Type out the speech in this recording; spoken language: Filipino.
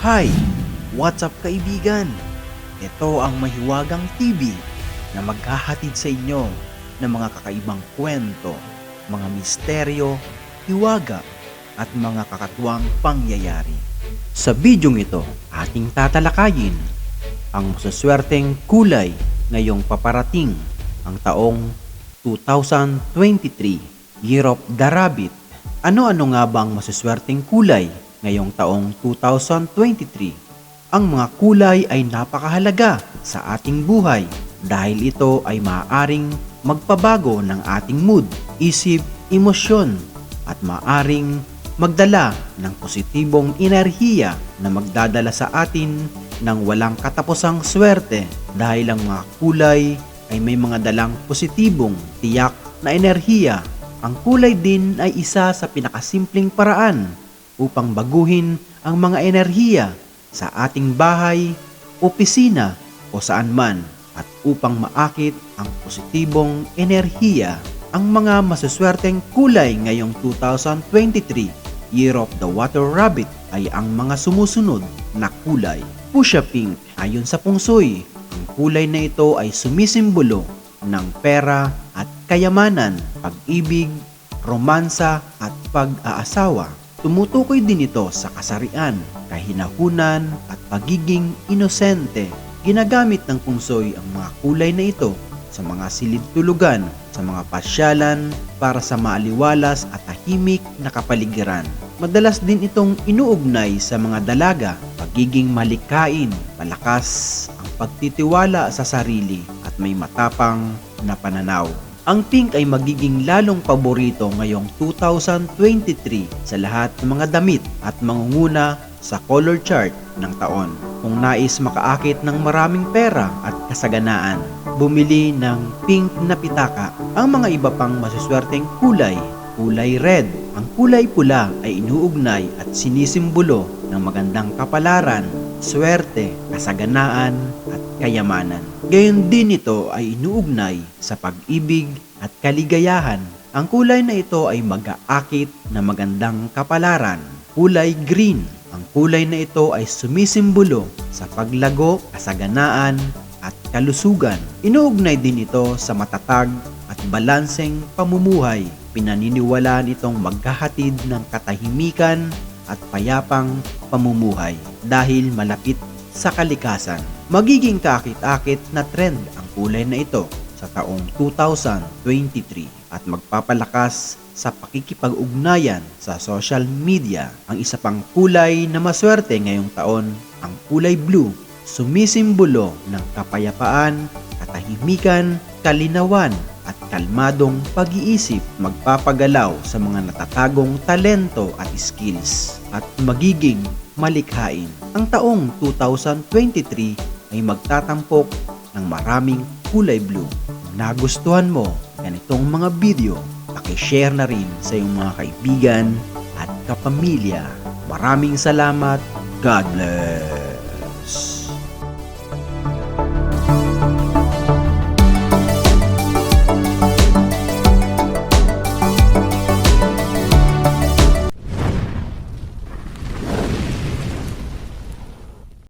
Hi! What's up kaibigan? Ito ang Mahiwagang TV na maghahatid sa inyo ng mga kakaibang kwento, mga misteryo, hiwaga at mga kakatuwang pangyayari. Sa bidyong ito, ating tatalakayin ang masuswerteng kulay ngayong paparating ang taong 2023, Year of the Rabbit. Ano-ano nga ba ang masuswerteng kulay ngayong taong 2023? Ang mga kulay ay napakahalaga sa ating buhay dahil ito ay maaaring magpabago ng ating mood, isip, emosyon at maaaring magdala ng positibong enerhiya na magdadala sa atin ng walang katapusang swerte dahil ang mga kulay ay may mga dalang positibong tiyak na enerhiya. Ang kulay din ay isa sa pinakasimpleng paraan upang baguhin ang mga enerhiya sa ating bahay, opisina o saan man at upang maakit ang positibong enerhiya. Ang mga masuswerteng kulay ngayong 2023, Year of the Water Rabbit ay ang mga sumusunod na kulay. Fuchsia Pink. Ayon sa Feng Shui, ang kulay na ito ay sumisimbolo ng pera at kayamanan, pag-ibig, romansa at pag-aasawa. Tumutukoy din ito sa kasarian, kahinahunan at pagiging inosente. Ginagamit ng Feng Shui ang mga kulay na ito sa mga silid tulugan, sa mga pasyalan para sa maaliwalas at tahimik na kapaligiran. Madalas din itong inuugnay sa mga dalaga, pagiging malikhain, malakas ang pagtitiwala sa sarili at may matapang na pananaw. Ang pink ay magiging lalong paborito ngayong 2023 sa lahat ng mga damit at mangunguna sa color chart ng taon. Kung nais makaakit ng maraming pera at kasaganaan, bumili ng pink na pitaka. Ang mga iba pang masuswerteng kulay, kulay red. Ang kulay pula ay inuugnay at sinisimbolo ng magandang kapalaran, swerte, kasaganaan at kayamanan. Gayon din ito ay inuugnay sa pag-ibig at kaligayahan. Ang kulay na ito ay mag-aakit na magandang kapalaran. Kulay green. Ang kulay na ito ay sumisimbolo sa paglago, kasaganaan at kalusugan. Inuugnay din ito sa matatag at balanseng pamumuhay. Pinaniniwalaan itong maghahatid ng katahimikan at payapang pamumuhay dahil malapit sa kalikasan. Magiging kaakit-akit na trend ang kulay na ito sa taong 2023 at magpapalakas sa pakikipag-ugnayan sa social media. Ang isa pang kulay na maswerte ngayong taon, ang kulay blue, sumisimbolo ng kapayapaan, katahimikan, kalinawan at kalmadong pag-iisip, magpapagalaw sa mga natatagong talento at skills at magiging malikhain. Ang taong 2023 ay magtatampok ng maraming kulay blue. Kung nagustuhan mo ganitong mga video, paki-share na rin sa iyong mga kaibigan at kapamilya. Maraming salamat. God bless.